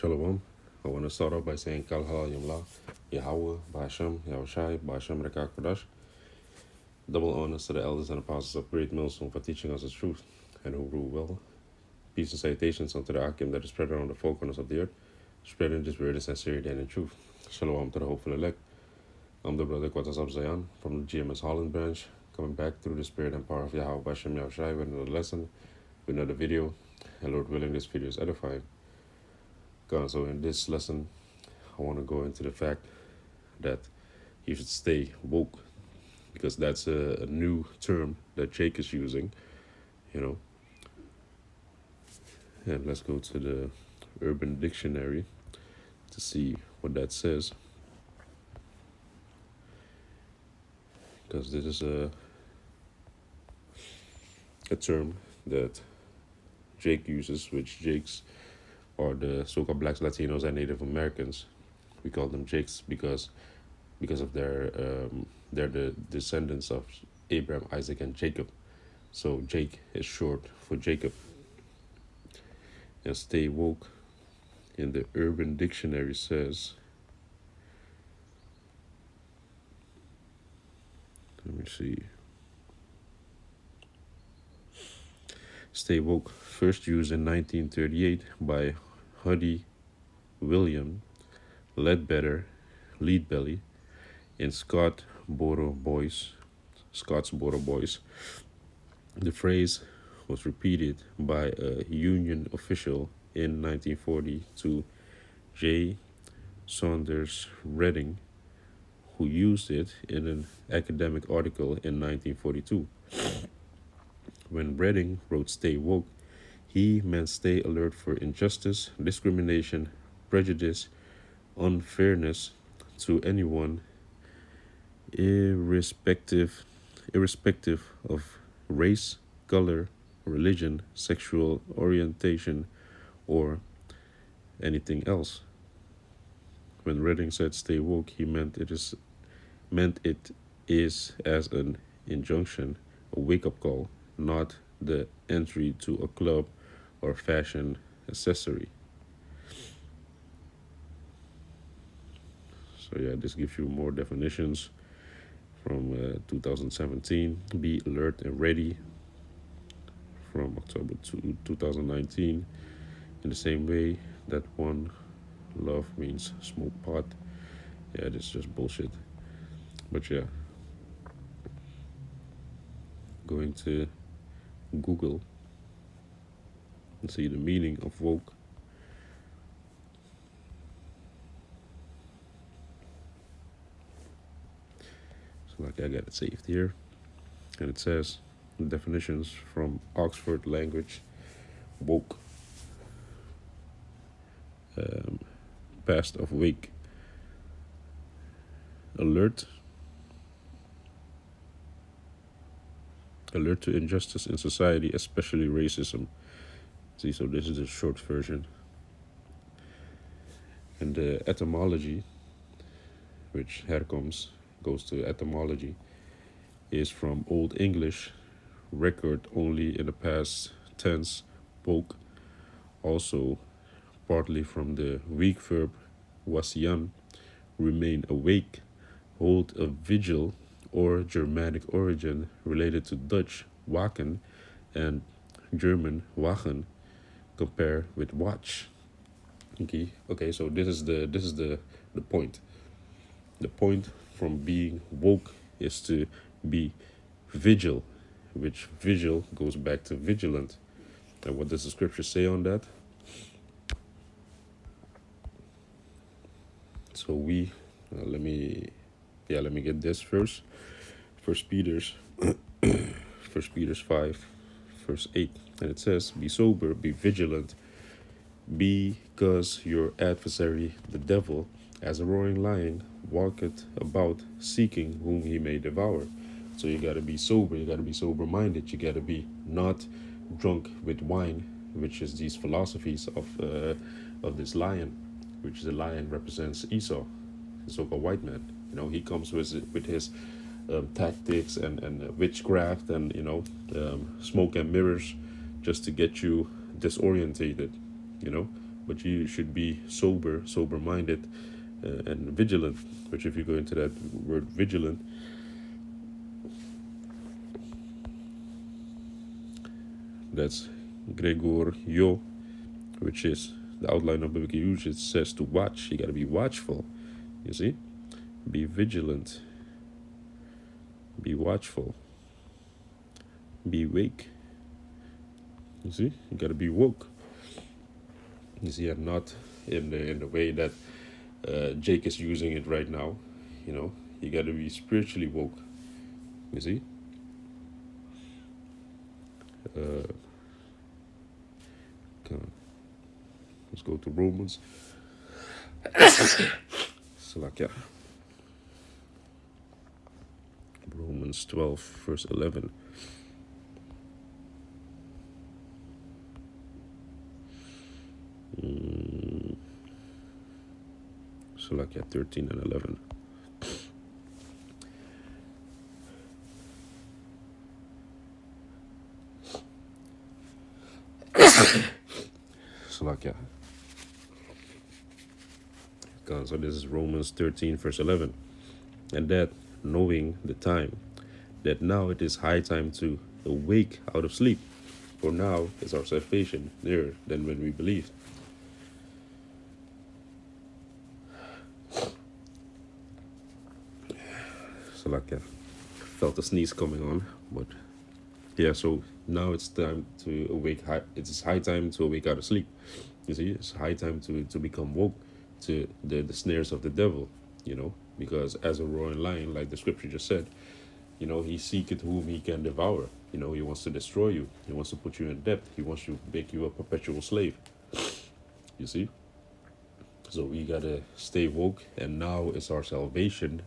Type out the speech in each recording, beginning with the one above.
Shalom. I want to start off by saying Kal Halal Yamla, Yahweh, Ba'ashem, Yahushai, Ba'ashem Rekak Kodash. Double honors to the elders and apostles of Great Millstone for teaching us the truth and who rule well. Peace and salutations unto the Akim that is spread around the four corners of the earth, spreading this word in sincerity and in truth. Shalom to the hopeful elect. I'm the brother Kwatas Zayan from the GMS Holland branch, coming back through the spirit and power of Yahweh Ba'ashem Yahushai with another lesson, with another video, and Lord willing, this video is edifying. So in this lesson, I want to go into the fact that you should stay woke, because that's a new term that Jake is using, And let's go to the Urban Dictionary to see what that says, because this is a term that Jake uses, which Jakes are the so-called blacks, Latinos, and Native Americans. We call them Jakes because of they're the descendants of Abraham, Isaac, and Jacob. So Jake is short for Jacob. And stay woke in the Urban Dictionary says, let me see. Stay woke, first used in 1938 by Huddy William Leadbelly in Scott's Border Boys. The phrase was repeated by a Union official in 1940 to J. Saunders Redding, who used it in an academic article in 1942. When Redding wrote "Stay woke," he meant stay alert for injustice, discrimination, prejudice, unfairness to anyone, irrespective of race, color, religion, sexual orientation, or anything else. When Redding said "stay woke," he meant it is as an injunction, a wake-up call, not the entry to a club or fashion accessory. So yeah, this gives you more definitions from 2017. Be alert and ready from October 2019. In the same way that one love means smoke pot. Yeah, this is just bullshit. But yeah, going to Google and see the meaning of woke. So like I got it saved here, and it says definitions from Oxford Language. Woke, past of wake, alert to injustice in society, especially racism. See, so this is a short version. And the etymology, which herkomst goes to etymology, is from Old English, record only in the past tense, woke, also partly from the Greek verb wasian, remain awake, hold a vigil, or Germanic origin related to Dutch waken and German wachen, compare with watch. Okay, so this is the point. The point from being woke is to be vigil, which vigil goes back to vigilant. And what does the scripture say on that? So let me get this first. First Peter's 5, verse 8, and it says, "Be sober, be vigilant, because your adversary, the devil, as a roaring lion, walketh about, seeking whom he may devour." So you got to be sober. You got to be sober-minded. You got to be not drunk with wine, which is these philosophies of this lion, which the lion represents Esau, the so-called white man. He comes with his tactics and witchcraft and smoke and mirrors, just to get you disorientated, but you should be sober minded, and vigilant. Which, if you go into that word vigilant, that's Gregor Yo, which is the outline of biblical usage. It says to watch. You got to be watchful. You see, be vigilant, be watchful, be awake. You see, you got to be woke. You see, and not in the way that Jake is using it right now. You know, you got to be spiritually woke. You see, uh, let's go to Romans. Salakia. Romans 12, verse 11. Salakia 13 and 11. Salakia. So this is Romans 13, verse 11. And that, knowing the time, that now it is high time to awake out of sleep. For now is our salvation nearer than when we believed. Salakia. Felt a sneeze coming on, but yeah, so now it's time to awake. It's high time to awake out of sleep. You see, it's high time to become woke to the snares of the devil, you know, because as a roaring lion, like the scripture just said, you know, he seeketh whom he can devour. You know, he wants to destroy you. He wants to put you in debt. He wants to make you a perpetual slave. You see? So we gotta stay woke, and now is our salvation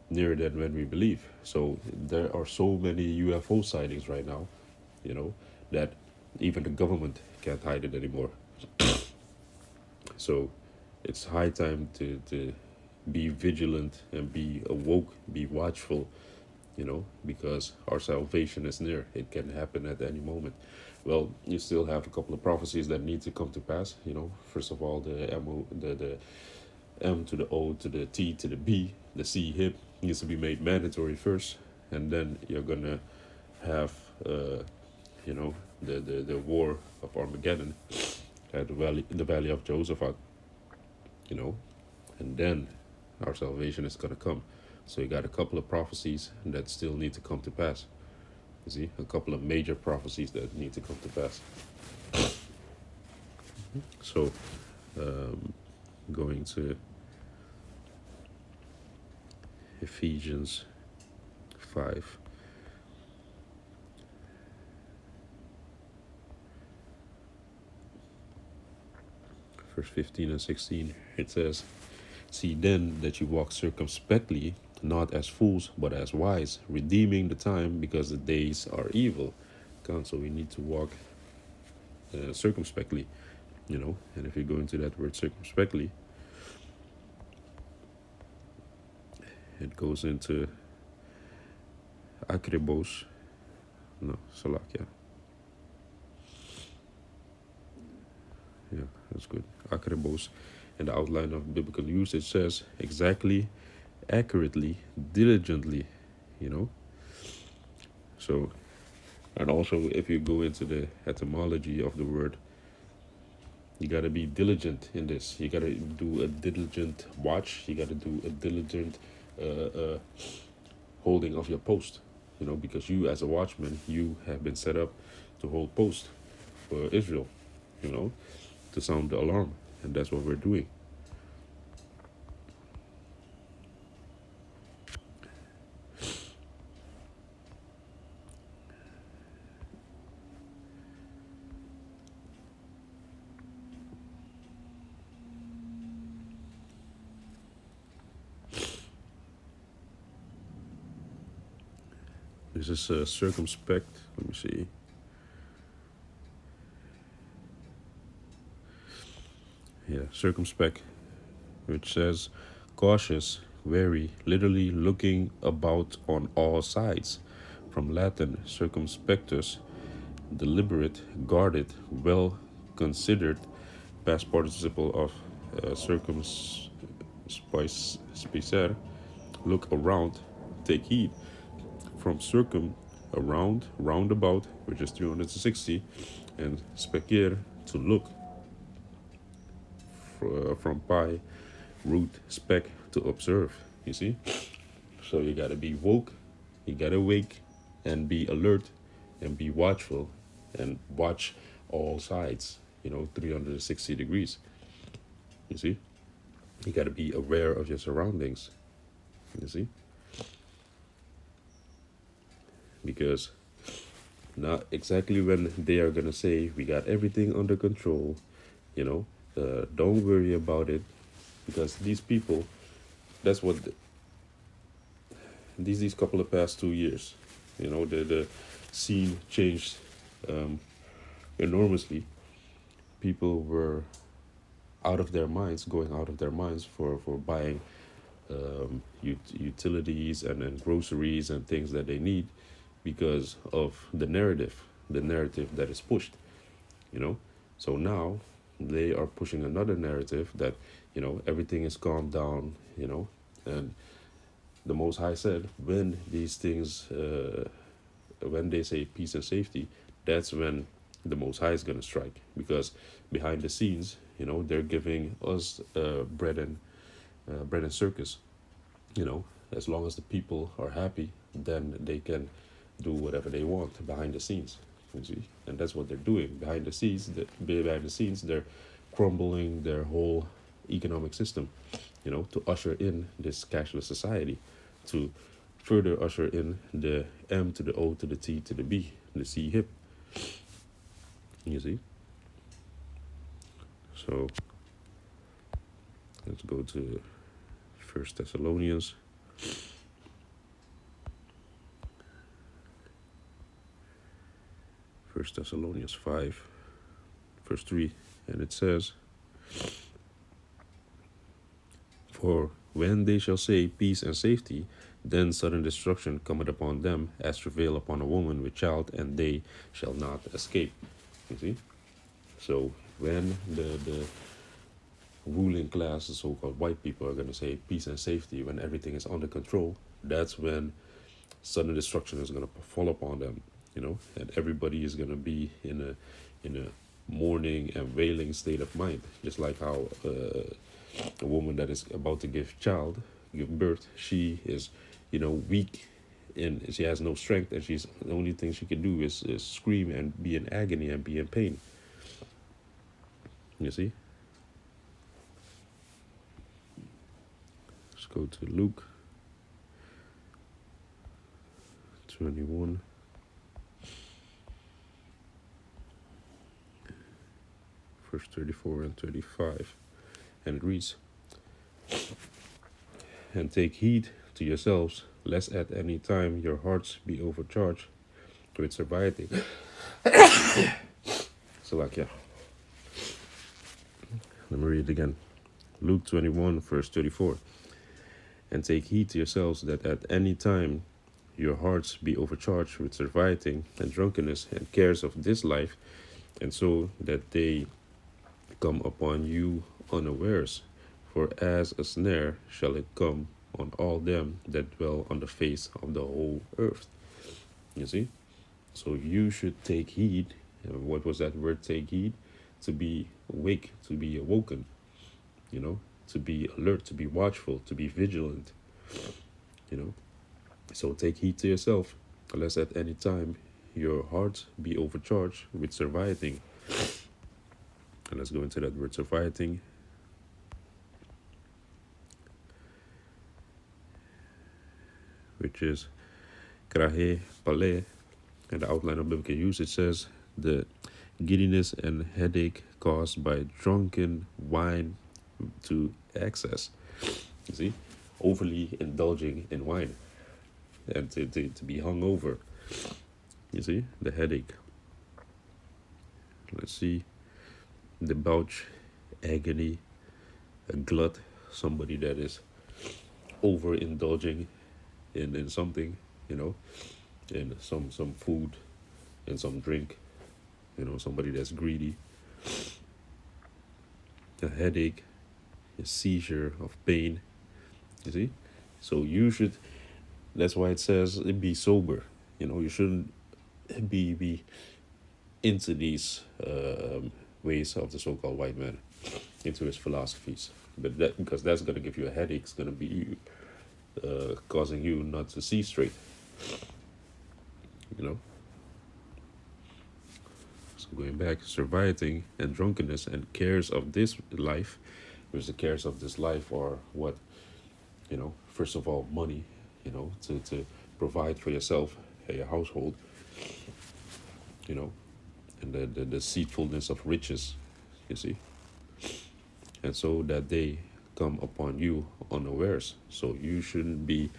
nearer than when we believe. So there are so many UFO sightings right now, you know, that even the government can't hide it anymore. So it's high time to be vigilant and be awoke, be watchful, you know, because our salvation is near. It can happen at any moment. Well, you still have a couple of prophecies that need to come to pass, you know. First of all, the M to the O to the T to the B, the C hip needs to be made mandatory first, and then you're gonna have, you know, the war of Armageddon at the valley of Jehoshaphat, you know, and then our salvation is gonna come. So you got a couple of prophecies that still need to come to pass. You see, a couple of major prophecies that need to come to pass. So, going to Ephesians 5. Verse 15 and 16, it says, see then that you walk circumspectly, not as fools, but as wise, redeeming the time, because the days are evil. So we need to walk circumspectly, you know. And if you go into that word circumspectly, it goes into akribos. No, Salakia. Yeah, that's good. Akribos. And the outline of biblical usage says exactly, accurately, diligently, you know. So, and also if you go into the etymology of the word, you got to be diligent in this. You got to do a diligent watch. You got to do a diligent holding of your post, you know, because you as a watchman, you have been set up to hold post for Israel, you know, to sound the alarm. And that's what we're doing. This is circumspect. Let me see. Yeah, circumspect, which says cautious, wary, literally looking about on all sides. From Latin, circumspectus, deliberate, guarded, well considered, past participle of circumspicer, look around, take heed. From circum, around, roundabout, which is 360, and specere, to look, from pi, root, spec, to observe. You see? So you gotta be woke, you gotta wake, and be alert, and be watchful, and watch all sides, 360 degrees. You see? You gotta be aware of your surroundings. You see? Because not exactly when they are gonna say we got everything under control, you know, don't worry about it, because these people, that's what these couple of past 2 years, the scene changed enormously. People were out of their minds, going out of their minds for buying utilities and groceries and things that they need because of the narrative that is pushed, you know. So now they are pushing another narrative that, everything is calmed down, and the Most High said when these things, when they say peace and safety, that's when the Most High is going to strike, because behind the scenes, they're giving us bread and circus. As long as the people are happy, then they can do whatever they want behind the scenes. You see, and that's what they're doing behind the scenes. Behind the scenes, they're crumbling their whole economic system. To usher in this cashless society, to further usher in the M to the O to the T to the B, the C hip. You see. So let's go to First Thessalonians. First Thessalonians 5, verse 3, and it says, "For when they shall say peace and safety, then sudden destruction cometh upon them, as travail upon a woman with child, and they shall not escape." You see? So when the ruling class, the so-called white people, are going to say peace and safety, when everything is under control, that's when sudden destruction is going to fall upon them, and everybody is going to be in a mourning and wailing state of mind, just like how a woman that is about to give birth, she is, weak, and she has no strength, and she's the only thing she can do is scream and be in agony and be in pain. You see? Let's go to Luke 21. Verse 34 and 35. And it reads, "And take heed to yourselves, lest at any time your hearts be overcharged with surviving." Salakia. Let me read it again. Luke 21, verse 34. "And take heed to yourselves, that at any time your hearts be overcharged with surviving and drunkenness and cares of this life, and so that they come upon you unawares. For as a snare shall it come on all them that dwell on the face of the whole earth." You see? So you should take heed. What was that word, take heed? To be awake, to be awoken, to be alert, to be watchful, to be vigilant, So take heed to yourself, lest at any time your heart be overcharged with surviving. And let's go into that word surviving. Which is krahe pale. And the outline of biblical usage says the giddiness and headache caused by drunken wine to excess. You see? Overly indulging in wine. And to be hungover. You see? The headache. Let's see. Debauch, agony, a glut, somebody that is overindulging in something, in some food, in some drink, somebody that's greedy. a headache, a seizure of pain. You see? So you should, that's why it says be sober. You shouldn't be into these ways of the so-called white man, into his philosophies. But that, because that's going to give you a headache, it's going to be causing you not to see straight. You know. So going back, surviving and drunkenness and cares of this life, which the cares of this life are what, first of all, money, to provide for yourself and your household, you know, and the deceitfulness of riches, you see. And so that they come upon you unawares. So you shouldn't be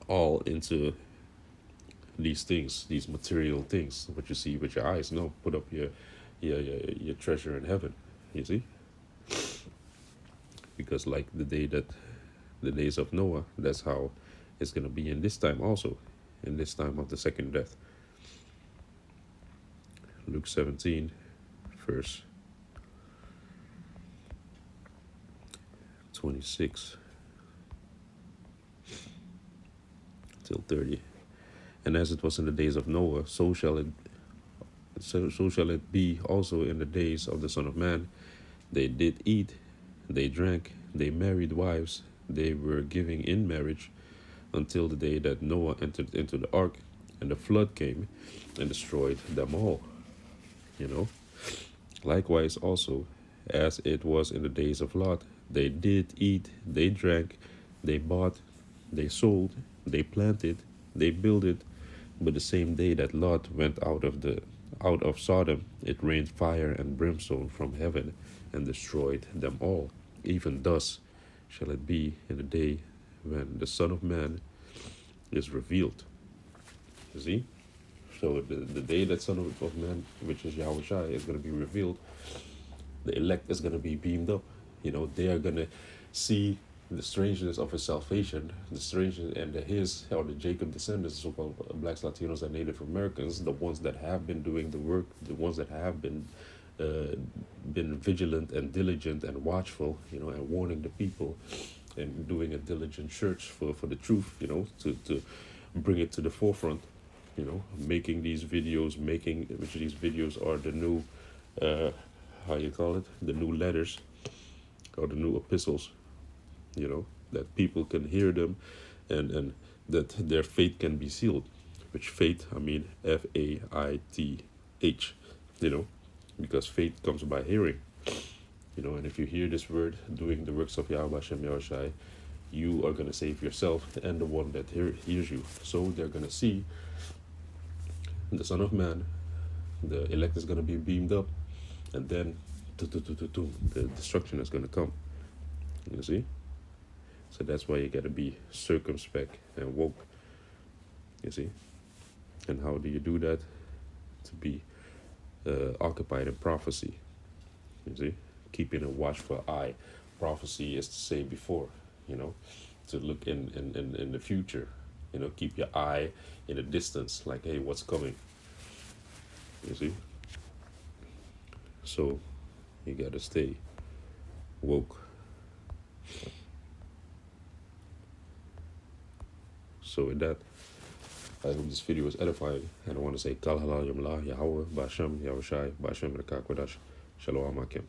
all into these things, these material things, what you see with your eyes. No, put up your treasure in heaven, you see. Because like the days of Noah, that's how it's gonna be in this time also, in this time of the second death. Luke 17, verse 26 till 30. And as it was in the days of Noah, so shall it be also in the days of the Son of Man. They did eat, they drank, they married wives, they were giving in marriage, until the day that Noah entered into the ark, and the flood came and destroyed them all. Likewise also, as it was in the days of Lot, they did eat, they drank, they bought, they sold, they planted, they builded. But the same day that Lot went out of Sodom, it rained fire and brimstone from heaven and destroyed them all. Even thus shall it be in the day when the Son of Man is revealed. You see? So the day that Son of Man, which is Yahweh Shai, is going to be revealed, the elect is going to be beamed up. They are going to see the strangeness of his salvation, the strangeness and the Jacob descendants, so-called blacks, Latinos, and Native Americans, the ones that have been doing the work, the ones that have been vigilant and diligent and watchful, and warning the people, and doing a diligent search for the truth, to bring it to the forefront, making these videos, which these videos are the new, how you call it, the new letters, or the new epistles, that people can hear them, and that their faith can be sealed. Which faith, I mean faith, because faith comes by hearing, and if you hear this word, doing the works of Yahweh Hashem Yahushai, you are going to save yourself and the one that hears you. So they're going to see the Son of Man, the elect is going to be beamed up, and then the destruction is going to come. You see? So that's why you got to be circumspect and woke. You see? And how do you do that? To be occupied in prophecy. You see? Keeping a watchful eye. Prophecy is to say before, to look in the future. Keep your eye in the distance, like, hey, what's coming? You see? So you got to stay woke. So with that, I hope this video was edifying, and I want to say Kal Halal Yom La Yahweh Ba'Shem Yahushai Ba'Shem Rekakwadash Shalom Akim.